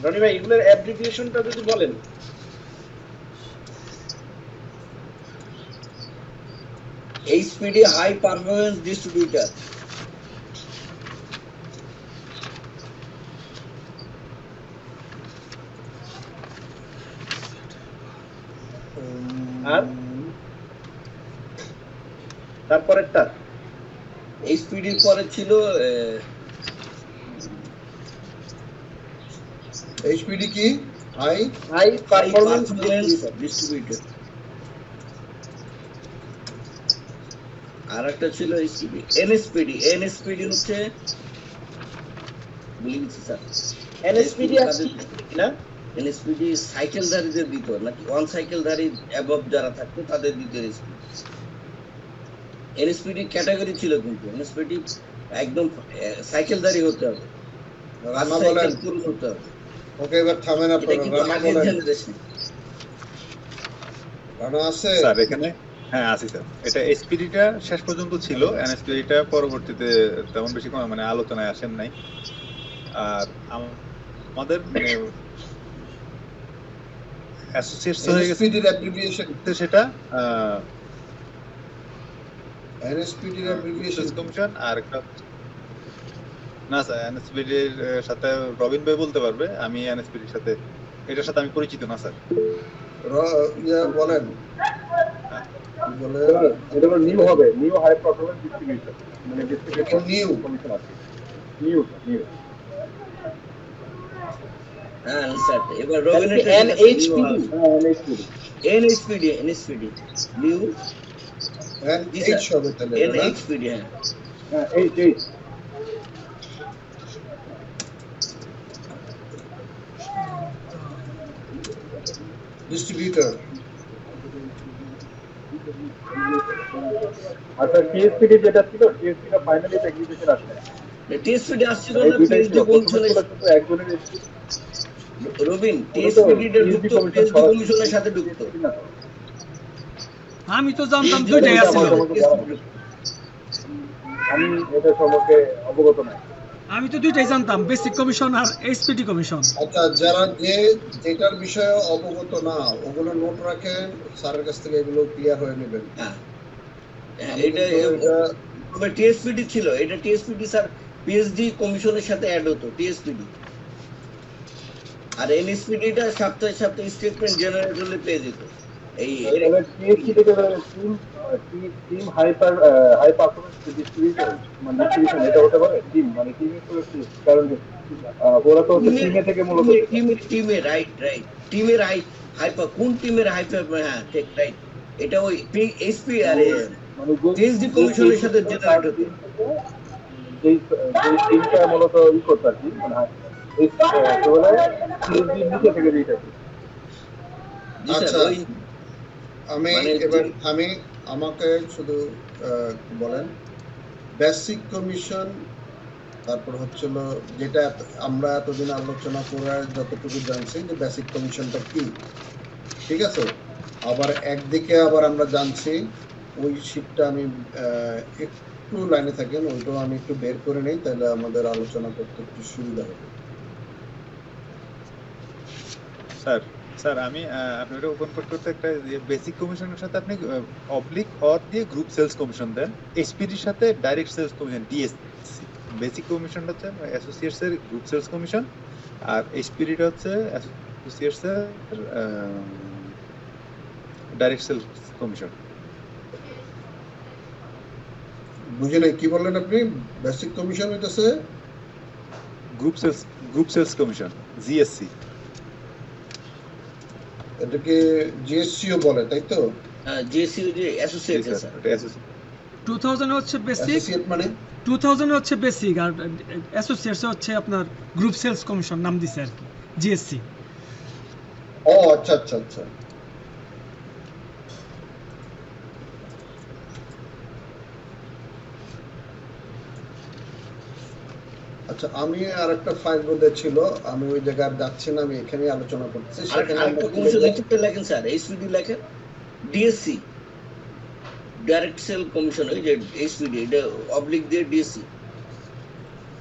রনি ভাই এগুলোর অ্যাব্রিভিয়েশনটা যদি বলেন। এইচপিডি হাই পারফরম্যান্স ডিস্ট্রিবিউটর। আর তারপরেরটা এইচপিডির পরে ছিল এইচপিডি কি? High performance distributor. আর একটা ছিল এইচপিডি, এনএসপিডি হচ্ছে ভুলে গেছি স্যার। এনএসপিডি না, এনএসপিডি সাইকেলধারীদের দিত নাকি, ওয়ান সাইকেলধারী অ্যাবভ যারা থাকতো তাদের দিত এনএসপিডি ক্যাটাগরি ছিল, কিন্তু এনএসপিডি একদম সাইকেলধারী হতে হবে, সাইকেল পুরো হতে হবে। ওকে এবার থামেন আপনারা, রানা বলেন। রানা আছে স্যার এখানে? হ্যাঁ আছি স্যার। এটা এসপিডিটা শেষ পর্যন্ত ছিল, এনএসপিডিটা পরবর্তীতে তেমন বেশি মানে আলোচনায় আসেন নাই। আর আমাদের অ্যাসোসিয়েটস হয়ে গেছে এনএসপিডির অ্যাব্রিভিয়েশন, সেটা এনএসপিডির অ্যাব্রিভিয়েশন কমিশন। আর একটা না স্যার, এনএসপিডির সাথে রবিন ভাই বলতে পারবে, আমি এনএসপিডির সাথে এটার সাথে আমি পরিচিত না স্যার। বলেন এটা হলো নিউ হবে, নিউ হাই পারফরম্যান্স ডিস্ট্রিবিউটর, মানে ডিস্ট্রিবিউটর নিউ কমিশন আছে। নিউ হ্যাঁ স্যার, এবার রবিনের এনএসপিডি নিউ এইচ হবে তাহলে এনএসপিডি। হ্যাঁ এইচ ডিস্ট্রিবিউটর। আচ্ছা, টিএসপিডি যেটা ছিল, টিএসপিটা ফাইনালি এক্সিকিউশন আসছে। টিএসপিডি আসছিল এই না, দুইটাই পিএইচডি ছিল, কমিশনের শুধু একজনের রবিন, টিএসপিডিটা ঢুকতো পিএইচডি কমিশনের সাথে ঢুকতো। আমি তো জানতাম দুইটাই আছে। আমি এটা সম্পর্কে অবগত নাই। আমি তো দুইটাই জানতাম, বেসিক কমিশন আর এসপিডি কমিশন। আচ্ছা, যারা যেটার বিষয়ে অবগত না ওগুলো নোট রাখেন, স্যারের কাছ থেকে এগুলো ক্লিয়ার হয়ে নেবেন। এটা টিএসপিডি ছিল, এটা টিএসপিডি স্যার পিএইচডি কমিশনের সাথে অ্যাড হতো টিএসপিডি। আর এনএসপিডিটা সপ্তাহে স্টেটমেন্ট জেনারেট হলে পেয়ে যেত। এই তাহলে টিএসসি থেকে টিম হাই পারফরমেন্স ডিস্ট্রিবিউশন মানে ডিস্ট্রিবিউশন এটা হতে পারে টিম মানে টিমের কারণ যে ওরা তো হচ্ছে টিমে থেকে মূলত টিমে রাইট টিমের হাইপার কোন টিমের হাইপার, হ্যাঁ ঠিক রাইট, এটা ওই এসপি আরে মানে পিএইচডি কমিশনের সাথে জেনারেট হতো। যেই টিমটা মূলত ই করতে আর কি মানে পিএইচডি নিচে থেকে যেটা জি স্যার, আচ্ছা ওই আমি মানে এবার আমাকে শুধু বলেন বেসিক কমিশন, তারপর হচ্ছিল যেটা আমরা এতদিন আলোচনা করার যতটুকু জানছি যে বেসিক কমিশনটা কি, ঠিক আছে। আবার একদিকে আবার আমরা জানছি ওই শীটটা আমি একটু লাইনে থাকেন, ওইটাও আমি একটু বের করে নেই, তাহলে আমাদের আলোচনা করতে একটু সুবিধা হবে। স্যার আমি আপনি ওটা ওপেন করতে একটা বেসিক কমিশনের সাথে আপনি অবলিক অর দিয়ে গ্রুপ সেলস কমিশন দেন, এসপিডির সাথে direct sales commission DSC. Basic কমিশনটা হচ্ছে অ্যাসোসিয়েটস এর গ্রুপ সেলস কমিশন, আর এসপিডিটা হচ্ছে অ্যাসোসিয়েটস এর ডাইরেক্ট সেলস কমিশন। বুঝে নাই কি বললেন আপনি? বেসিক কমিশন হইতেছে গ্রুপ সেলস কমিশন জিএসসি, এটাকে জিএসসিও বলে, তাই তো? জিএসসি যে অ্যাসোসিয়েট স্যার, 2000 হচ্ছে বেসিক, অ্যাসোসিয়েট মানে 2000 হচ্ছে বেসিক, আর অ্যাসোসিয়েটস হচ্ছে আপনার গ্রুপ সেলস কমিশন নাম দিছে আর কি, জিএসসি। ও আচ্ছা আচ্ছা আচ্ছা। আচ্ছা আমি আর একটা ফাইল বোধহয় ছিল, আমি ওই জায়গায় আর যাচ্ছি না, আমি এখানেই আলোচনা করতেছি। সেখানে আরেকটা কমিশন লিখতে লেখেন স্যার, এসপিডি লেখেন ডিএসসি, ডাইরেক্ট সেল কমিশন, ওই যে এসপিডি এটা অবলিক দিয়ে ডিএসসি।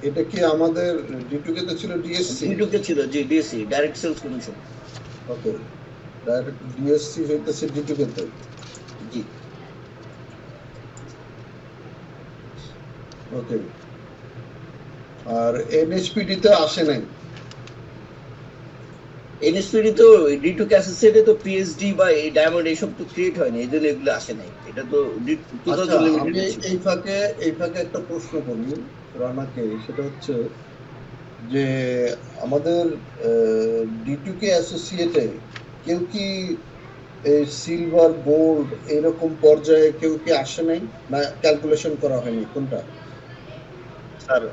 এটা কি আমাদের ডিটুকে তে ছিল ডিএসসি? ডিটুকে ছিল জি, ডিএসসি ডাইরেক্ট সেলস কমিশন। ওকে, ডাইরেক্ট ডিএসসি হইতেছে ডিটুকে তে। জি ওকে, আর এনএসপিডি তে আসে নাই। এনএসপিডি তো ডিটুকে অ্যাসোসিয়েটে তো পিএইচডি বা এই ডায়মন্ড এইসব তো ক্রিয়েট হয়নি, এই জন্য এগুলো আসে নাই। এটা তো আচ্ছা, আমি এই ফাঁকে একটা প্রশ্ন করি রানাকে, সেটা হচ্ছে যে আমাদের ডিটুকে অ্যাসোসিয়েটে কেউ কি সিলভার গোল্ড এরকম পর্যায়ে কেউ কি আসে নাই, না ক্যালকুলেশন করা হয়নি কোনটা? স্যার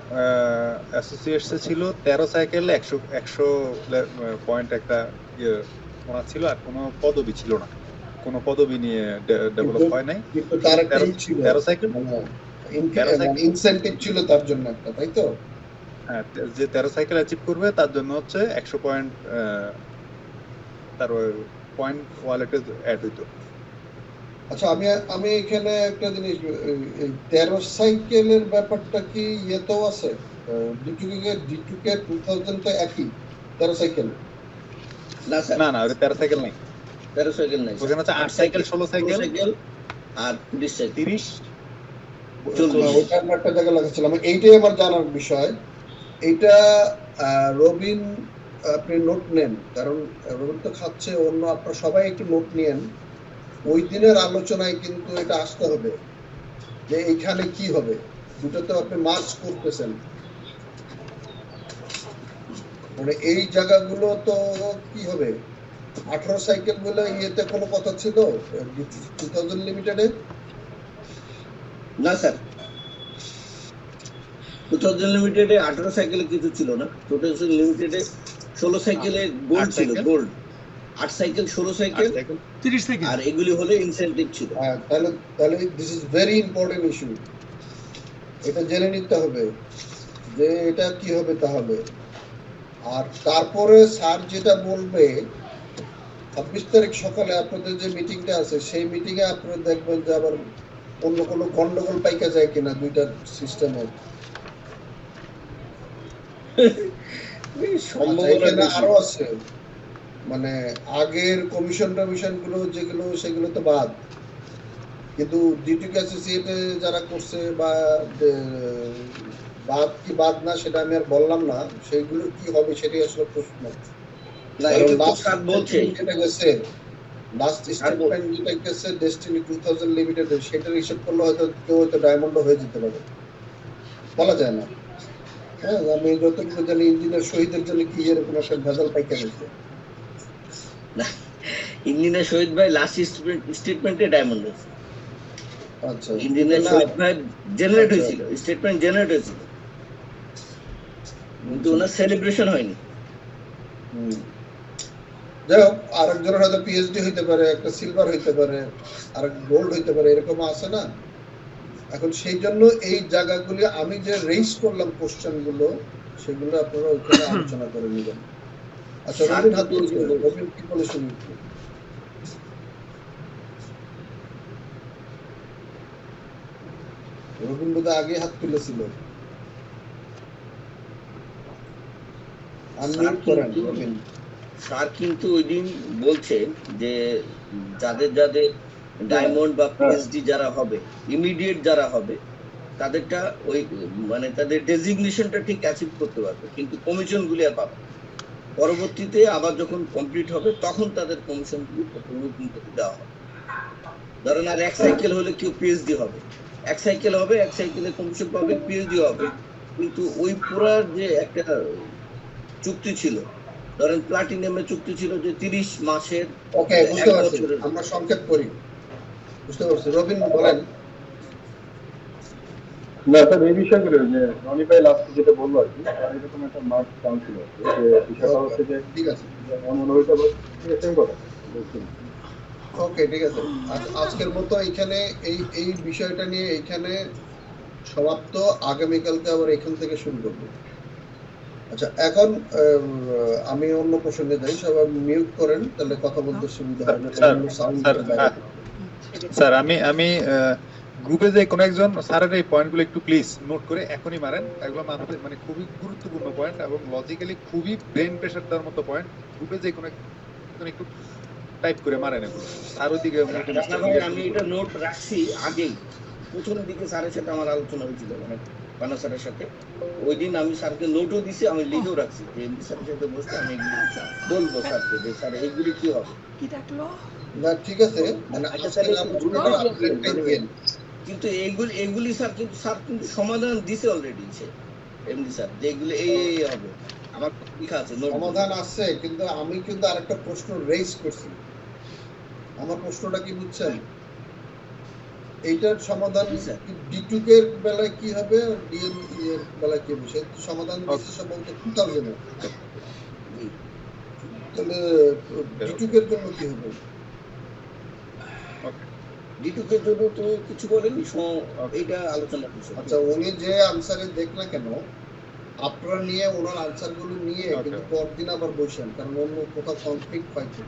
অ্যাসোসিয়েটস ছিল 13 সাইকেল 100 পয়েন্ট একটা ওনা ছিল, আর কোনো পদবি ছিল না, কোনো পদবি নিয়ে ডেভেলপ হয় নাই। কিন্তু তার একটা ছিল 13 সাইকেল ইনসেন্টিভ ছিল তার জন্য একটা, তাই তো? হ্যাঁ, যে 13 সাইকেল অ্যাচিভ করবে তার জন্য হচ্ছে 100 পয়েন্ট তার পয়েন্ট ওয়ালেটে অ্যাড হইতো। আচ্ছা আমি এখানে একটা জিনিস, 13 সাইকেলের ব্যাপারটা কি ইয়েতেও আছে? ডিটুকে 2000 তো একই 13 সাইকেল? না স্যার, না ওটা 13 সাইকেল নাই, 13 সাইকেল নাই, ওখানে হচ্ছে 8 সাইকেল 16 সাইকেল আর 30 সাইকেল 30 ওটা আমরা একটা জায়গায় লাগাচ্ছিলাম, এইটাই আমার জানার বিষয়। এইটা রবিন আপনি নোট নেন, কারণ রবিন তো খাচ্ছে, অন্য আপনারা সবাই একটু নোট নিয়েন। ওই দিনের আলোচনায় কিন্তু এটা আসতে হবে যে এইখানে কি হবে, দুটো তো আপনি মার্চ করতেছেন, মানে এই জায়গাগুলো তো কি হবে? 18 সাইকেল বলে ইয়েতে কোনো কথা ছিল 2000 লিমিটেডে? না স্যার, 2000 লিমিটেডে 18 সাইকেলে কিছু ছিল না। 2000 লিমিটেডে 16 সাইকেলে গোল্ড ছিল, গোল্ড 8 সাইকেল 16 সাইকেল 30 সাইকেল, আর এগুলি হলে ইনসেন্টিভ ছিল। তাহলে this is very important issue, এটা জেনে নিতে হবে যে এটা কি হবে তাহলে। আর তারপরে স্যার যেটা বলবে 26 তারিখ সকালে আপনাদের যে মিটিংটা আছে, সেই মিটিংয়ে আপনারা দেখবেন যে আবার অন্য কোনো গন্ডগোল পাইকা যায় কিনা দুইটার সিস্টেমের। সম্ভাবনা আরো আছে, মানে আগের কমিশন গুলো যেগুলো সেগুলো তো বাদ, কিন্তু ডিটিকে অ্যাসোসিয়েটে যারা করছে বা বাদ কি বাদ না সেটা আমি আর বললাম না, সেইগুলো কি হবে সেটাই আসলে প্রশ্ন। না, এটা তো স্যার বলছে, যেটা গেছে লাস্ট স্টেটমেন্ট যেটা গেছে ডেস্টিনি 2000 লিমিটেড, সেটার হিসাব করলে হয়তো কেউ হয়তো ডায়মন্ড হয়ে যেতে পারে, বলা যায় না। হ্যাঁ, আমি যতটুকু জানি ইঞ্জিনিয়ার শহীদের জন্য কি এরকম একটা ভেজাল পাইকা দিচ্ছে। ইঞ্জিনিয়ার শহীদ ভাই লাস্ট স্টেটমেন্টে ডায়মন্ড হয়েছে। আচ্ছা, ইঞ্জিনিয়ার শহীদ ভাই জেনারেট হয়েছিল, স্টেটমেন্ট জেনারেট হয়েছিল, কিন্তু ওনার সেলিব্রেশন হয়নি। যাই হোক, আরেকজনের হয়তো পিএইচডি হইতে পারে, একটা সিলভার হইতে পারে, আর গোল্ড হইতে পারে, এরকম আছে না। এখন সেই জন্য এই জায়গাগুলি আমি যে রেইজ করলাম কোশ্চেন গুলো, সেগুলো আপনারা ওইখানে আলোচনা করে নেবেন। আচ্ছা, রবিন হাত তুলছে, রবিন কি বলে শুনি একটু। রবিন বোধহয় আগে হাত তুলেছিল, আনমিউট করেন রবিন। স্যার কিন্তু ওই দিন বলছে যে যাদের যাদের ডায়মন্ড বা পিএইচডি যারা হবে, ইমিডিয়েট যারা হবে, তাদেরটা ওই মানে তাদের ডেজিগনেশনটা ঠিক অ্যাচিভ করতে পারবে, কিন্তু কমিশন গুলি আর পাবে। পরবর্তীতে আবার যখন কমপ্লিট হবে তখন তাদের কমিশন গুলি নতুন করে দেওয়া হবে। ধরেন আর এক সাইকেল হলে কেউ পিএইচডি হবে, এক সাইকেল হবে, এক সাইকেলে কমিশন পাবে, পিএইচডি হবে, কিন্তু ওই পুরা যে একটা চুক্তি ছিল, ধরেন প্লাটিনামে চুক্তি ছিল যে 30 মাসের। ওকে, বুঝতে পারছি, আমরা সংক্ষেপ করি, বুঝতে পারছি। রবিন বলেন। না স্যার, এই বিষয়গুলো যে রনি ভাই লাস্ট যেটা বললো আর কি, এরকম একটা মার্ক কাউন্সিল আছে যে বিষয়টা হচ্ছে যে ঠিক আছে, এমন হইতে পারে, সেম কথা বলছি। ওকে, ঠিক আছে। আজকের মতো এইখানে এই বিষয়টা নিয়ে এইখানে সমাপ্ত। আগামীকালকে আবার এখান থেকে শুরু করবো। আচ্ছা, এখন আমি অন্য প্রসঙ্গে যাই, সবাই মিউট করেন, তাহলে কথা বলতে সুবিধা হবে। স্যার আমি গ্রুপে যে কোনো একজন স্যারের এই পয়েন্টগুলো একটু প্লিজ নোট করে এখনই মারেন। এগুলো মানতে মানে খুবই গুরুত্বপূর্ণ পয়েন্ট এবং লজিক্যালি খুবই ব্রেন প্রেসার দেওয়ার মতো পয়েন্ট। গ্রুপে যে কোনো একজন একটু টাইপ করে মারেন এগুলো। আর ওইদিকে আমি এটা নোট রাখছি আগেই, প্রথম দিকে স্যারের সাথে আমার আলোচনা হয়েছিল, মানে পানা স্যারের সাথে। ওই দিন আমি স্যারকে নোটও দিছি, আমি লিখেও রাখছি যে এমডি স্যারের সাথে বসে আমি এগুলি বলবো স্যারকে যে স্যার এইগুলি কি হবে। কি ডাকলো না, ঠিক আছে, মানে কিন্তু এগুলি স্যার কিন্তু সমাধান দিছে অলরেডি এমডি স্যার, যে এগুলি এই হবে আমার লেখা আছে, সমাধান আছে। কিন্তু আমি কিন্তু আরেকটা প্রশ্ন রেইজ করছি। আমার প্রশ্নটা কি বুঝছেন? এইটার সমাধান D2 এর বেলায় কি হবে, ডিএম এর বেলায় কি হবে, সেই সমাধান দিচ্ছে সম্ভবত 2000 এর। তাহলে D2 এর জন্য কি হবে? D2 এর জন্য তো কিছু বলেনি, এইটা আলোচনা করছে। আচ্ছা, উনি যে আনসারে দেখ না কেন, আপনারা নিয়ে ওনার আনসার গুলো নিয়ে কিন্তু পরদিন আবার বসেন, কারণ অন্য কোথাও কনফ্লিক্ট হয় তো।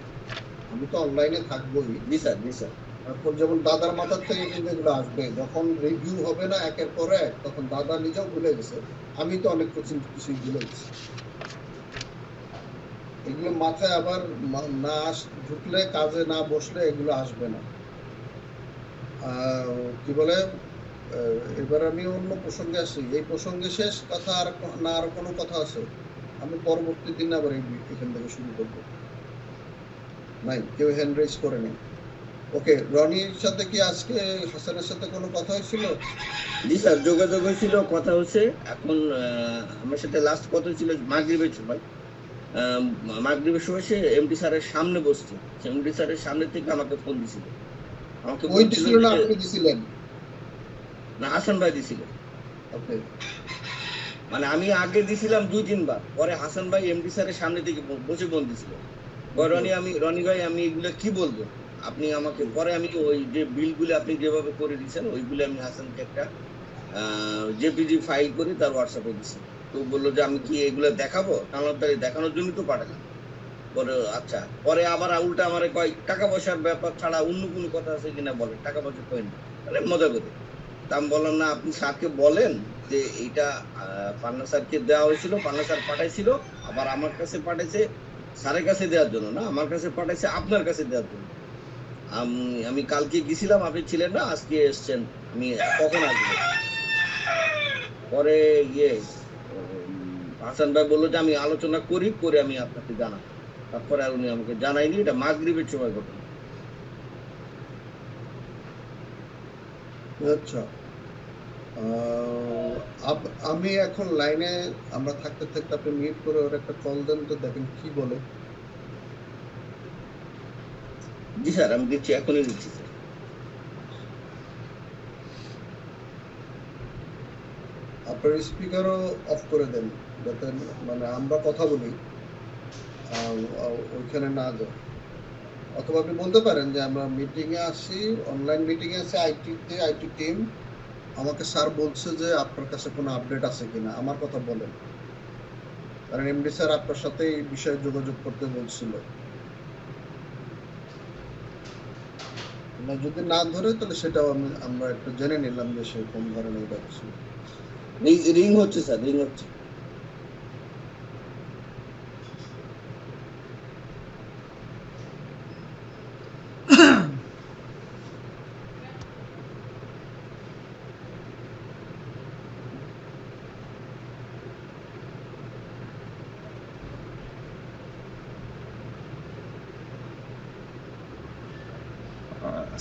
আমি তো অনলাইনে থাকবোই। জি স্যার, জি স্যার। তারপর যেমন দাদার মাথার থেকে কিন্তু এগুলো আসবে, যখন রিভিউ হবে না একের পর এক, তখন দাদা নিজেও ভুলে গেছে, আমি তো অনেক কিছুই ভুলে গেছি। এগুলো মাথায় আবার না ঢুকলে, কাজে না বসলে এগুলো আসবে না। কি বলে, এবার আমি অন্য প্রসঙ্গে আসি। এই প্রসঙ্গে শেষ কথা, আর না আর কোনো কথা আছে? আমি পরবর্তী দিন আবার এখান থেকে শুরু করবো। নাই, কেউ হ্যান্ড রেজ করে নেই। ওকে, রনির সাথে কি আজকে হাসানের সাথে কোনো কথা হয়েছিল? জি স্যার, যোগাযোগ হয়েছিল, কথা হচ্ছে। এখন আমার সাথে লাস্ট কথা ছিল মাগরিবের সময়। মাগরিবের সময় সে এমডি স্যারের সামনে বসছে, এমডি স্যারের সামনে থেকে আমাকে ফোন দিছিল। আমাকে ওই দিছিল না, আপনি দিছিলেন? না, হাসান ভাই দিছিল। ওকে, মানে আমি আগে দিছিলাম 2-3 বার, পরে হাসান ভাই এমডি স্যারের সামনে থেকে বসে ফোন দিছিল। রনি ভাই আমি এগুলো কি বলবো, আপনি আমাকে, পরে আমি ওই যে বিলগুলো আপনি যেভাবে করে দিয়েছেন ওইগুলো আমি হাসানকে একটা জেপিজি ফাইল করে তার হোয়াটসঅ্যাপে দিচ্ছি। তো বললো যে আমি কি এগুলো দেখাবো, তাড়াতাড়ি দেখানোর জন্য তো পাঠালাম। পরে আচ্ছা, পরে আবার উল্টা আমার কয় টাকা পয়সার ব্যাপার ছাড়া অন্য কোনো কথা আছে কিনা বলেন, টাকা পয়সা কয় না, মানে মজা করে। তা আমি বললাম না, আপনি স্যারকে বলেন যে এইটা পান্না স্যারকে দেওয়া হয়েছিল, পান্না স্যার পাঠাইছিল, আবার আমার কাছে পাঠাইছে, স্যারের কাছে দেওয়ার জন্য না, আমার কাছে পাঠাইছে আপনার কাছে দেওয়ার জন্য। আমি কালকে গেছিলাম, আপনি ছিলেন না, আজকে এসছেন, আমি কখন আসবো? পরে হাসান ভাই বললো যে আমি আলোচনা করে আমি আপনাকে জানাবো। তারপরে আর উনি আমাকে জানাইনি, এটা মাগরিবের সময় ঘটনা। আচ্ছা, আমি এখন লাইনে, আমরা থাকতে থাকতে আপনি মিউট করে ওর একটা কল দেন তো, দেখেন কি বলে। জি স্যার, আমি দিচ্ছি, এখনই দিচ্ছি স্যার। আপনার স্পিকারও অফ করে দেন, যাতে মানে আমরা কথা বলি ওইখানে না যায়। অথবা আপনি বলতে পারেন যে আমরা মিটিংয়ে আসি, অনলাইন মিটিংয়ে আছি আইটি টিম, আমাকে স্যার বলছে যে আপনার কাছে কোনো আপডেট আছে কিনা, আমার কথা বলেন, কারণ এমডি স্যার আপনার সাথে এই বিষয়ে যোগাযোগ করতে বলছিল। যদি না ধরে তাহলে সেটাও আমরা একটু জেনে নিলাম যে সে কোন ধরনের ব্যবসা। রিং হচ্ছে স্যার, রিং হচ্ছে।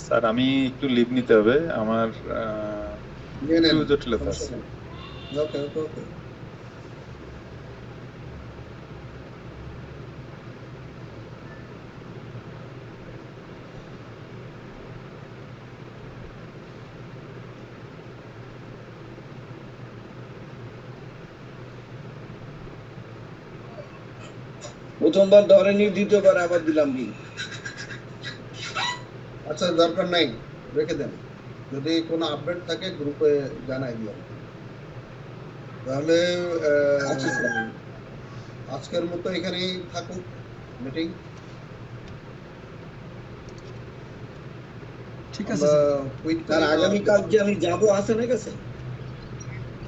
স্যার আমি একটু লিভ নিতে হবে, আমার একটু জটিলতা আছে। ওকে ওকে ওকে। প্রথমবার ধরেনি, দ্বিতীয়বার আবার দিলাম রিং। আচ্ছা, দরকার নাই, রেখে দেন। যদি কোনো আপডেট থাকে গ্রুপে জানাই দিও। তাহলে আচ্ছা স্যার। আজকের মতো এখানেই থাকুক মিটিং। ঠিক আছে আমরা স্যার। কুইট স্যার করে আগামীকাল যে আমি যাবো হাসানের কাছে,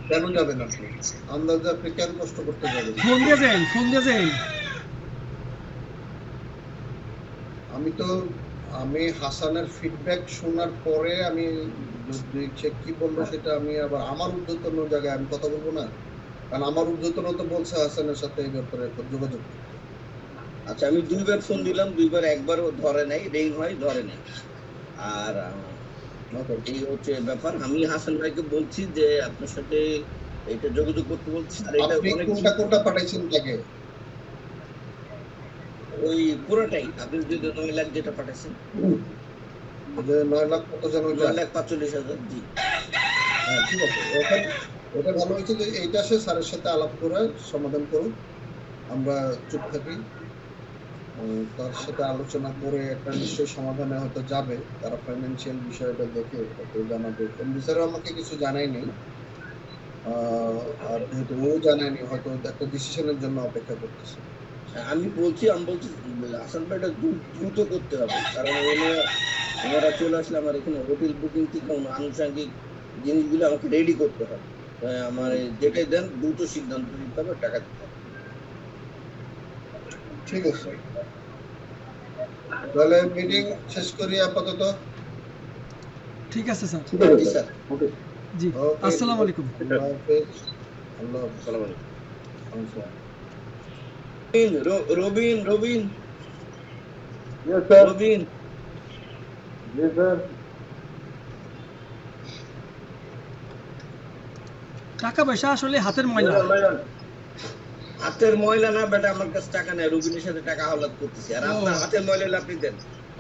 কেন যাবেন আপনি? আন্দাজে আপনি কেন কষ্ট করতে যাবেন? ফোন দিয়ে যান, ফোন দিয়ে যান। আমি হাসানের ফিডব্যাক শোনার পরে আমি সে কি বললো সেটা আমি আবার আমার ঊর্ধ্বতন জায়গায় আমি কথা বলবো না, কারণ আমার ঊর্ধ্বতন তো বলছে হাসানের সাথে এই ব্যাপারে যোগাযোগ করতে। আচ্ছা আমি দুইবার ফোন দিলাম, দুইবার একবারও ধরে নাই, রিং হয় ধরে নাই। আর এই হচ্ছে ব্যাপার। আমি হাসান ভাইকে বলছি যে আপনার সাথে এটা যোগাযোগ করতে বলছি। আর এটা আপনি অনেক কোনটা পাঠাইছেন তাকে? ওই পুরোটাই আপনি যে 9 লাখ যেটা পাঠাচ্ছেন, যে 9 লাখ কত যেন 9,45,000। জি হ্যাঁ, ঠিক আছে। ওটা ভালো হয়েছে যে এইটা সে স্যারের সাথে আলাপ করে সমাধান করুন, আমরা চুপ থাকি। তার সাথে আলোচনা করে একটা নিশ্চয়ই সমাধানে হয়তো যাবে, তারা ফাইন্যান্সিয়াল বিষয়টা দেখে তাকে জানাবে। এমডি স্যারও আমাকে কিছু জানায়নি, আর যেহেতু ও জানায়নি, হয়তো একটা ডিসিশনের জন্য অপেক্ষা করতেছে। আমি বলছি হাসান ভাই এটা দ্রুত করতে হবে, কারণ ওনারা চলে আসলে আমার এখানে হোটেল বুকিং থেকে আনুষঙ্গিক জিনিসগুলো আমাকে রেডি করতে হবে। আমার যেটাই দেন দ্রুত সিদ্ধান্ত নিতে হবে, টাকা দিতে হবে। ঠিক আছে, তাহলে মিটিং শেষ করি আপাতত। ঠিক আছে স্যার। ঠিক আছে জি স্যার। স্যার। ওকে। জি, ওকে, আসসালামু আলাইকুম। আল্লাহ হাফেজ। আল্লাহ হাফেজ। আসসালামু আলাইকুম। আচ্ছা। Robin Robin yes sir. Robin জি স্যার। টাকা পয়সা আসলে হাতের ময়লা। হাতের ময়লা না বেটা, আমার কাছে টাকা নেই, রবিনের সাথে টাকা হাওলাত করতেছি। আর আপনার হাতের ময়লা হলে আপনি দেন,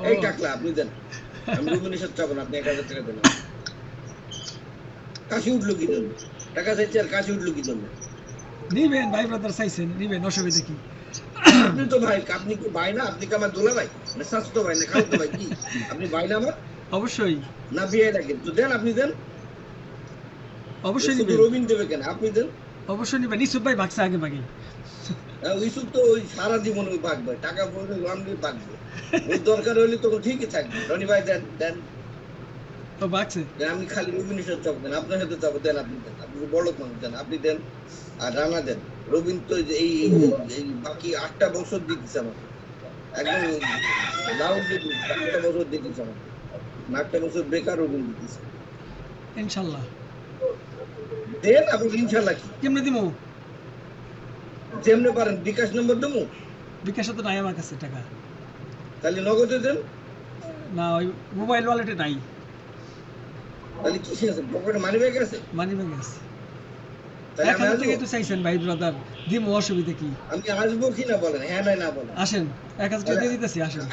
এই টাকলা আপনি দেন, আমি রবিনের সাথে চাবো না, আপনি 1,000 টাকা দেন। কাশি উঠলো কি জন্য? টাকা চাইছে আর কাশি উঠলো কি জন্য? নিবেন, ভাই ব্রাদার চাইছেন নিবেন, অসুবিধা কি? আপনি তো ভাই, আপনি কি ভাই না? আপনি কি আমার দোলা ভাই না স্বাস্থ্য ভাই না খালতো ভাই? কি আপনি ভাই না আমার? অবশ্যই না বিয়ে লাগে তো দেন, আপনি দেন। অবশ্যই শুধু নিবেন, রবিন দেবে কেন? আপনি দেন। অবশ্যই নিবেন। ইসুফ ভাই ভাগছে আগে ভাগে। ইসুফ তো ওই সারা জীবন ওই ভাগবে, টাকা পড়লে রামলি ভাগবে। ওর দরকার হলে তো ঠিকই থাকবে। রনি ভাই দেন দেন, ও ভাগছে। আমি খালি রবিনের সাথে চাপ দেন, আপনার সাথে চাপ দেন, আপনি দেন। আপনি বড় মানুষ দেন, আপনি দেন। আর রানা দেন। রবিন তো এই বাকি 8টা বছর দিতেছে আমাকে, একদম লাউডলি 8টা বছর দিতেছে আমাকে। 8টা বছর বেকার রবিন দিতেছে। ইনশাআল্লাহ দেন আপনি। ইনশাআল্লাহ কি কেমনে দিমু? যেমনে পারেন। বিকাশ নম্বর দেবো? বিকাশে তো নাই আমার কাছে টাকা। তাহলে নগদে দেন। না, ওই মোবাইল ওয়ালেটে নাই। তাহলে কি আছে পকেটে মানি ব্যাগ আছে? মানি ব্যাগ আছে। তাহলে 1000 আমি টাকা আসবো? তো চাইছেন ভাই ব্রাদার, দিমু, অসুবিধা কি? আমি আসবো কি না বলেন, হ্যাঁ নাই না বলেন। আসেন, 1000 টাকা দিয়ে দিতেছি, আসেন।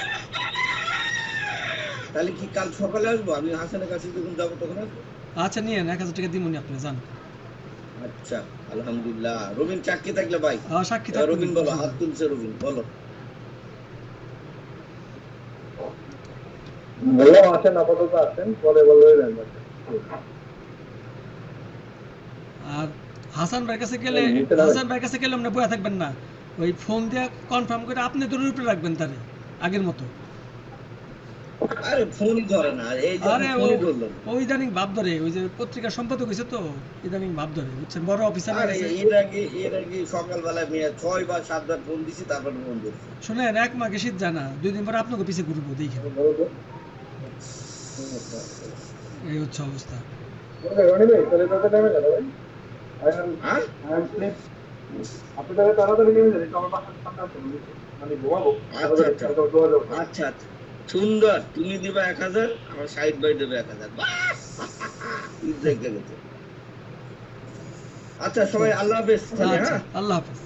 তাহলে কি কাল সকালে আসবো? আমি হাসানের কাছে যখন যাবো তখন আসবো? আচ্ছা নিয়েন, 1000 টাকা দিমুনি, আপনি যান। আচ্ছা, আলহামদুলিল্লাহ। রবিন চাকরি থাকলে ভাই, সাক্ষী এবার থাকবেন। রবিন বলো, হাত তুলছে রবিন, বলো। বললাম আসেন, আপাতত আসেন, পরে বলবেন। আর হাসান ভাইয়ের কাছে গেলে, নিচে নামেন। হাসান ভাইয়ের কাছে গেলে আপনি বয়া থাকবেন না, ওই ফোন দিয়ে কনফার্ম করে আপনি দূরের উপরে রাখবেন তারে, আগের মতো। আরে ফোনই ধরে না, এই যে আরে ফোনই ধরলো না। ও ইদানিং ভাব ধরে, ওই যে পত্রিকার সম্পাদক হয়েছে তো, ইদানিং ভাব ধরে, বুঝছেন, বড় অফিসার হয়ে আরে গেছে। এর আগে সকালবেলা মেয়ে 6 বা 7 বার ফোন দিছি, তারপর ফোন ধরছি। শোনেন, 1 মাঘে শীত জানা, 2 দিন পরে আপনাকে পিছিয়ে ঘুরবো, দেখে। এই হচ্ছে অবস্থা। রনি ভাই, তাহলে তাদের নেমে যাবে ভাই। হ্যাঁ আপনি তাহলে তাড়াতাড়ি নেমে যান, একটু আমার বাসার সামনে আসুন, মানে ঘুমাবো। আচ্ছা আচ্ছা আচ্ছা আচ্ছা, সুন্দর। তুমি দিবা 1000, আমার সাইড ভাই দেবে 1000। ঈদ লেগে গেছে। আচ্ছা সবাই আল্লাহ হাফেজ তাহলে। আচ্ছা, হ্যাঁ আল্লাহ হাফেজ।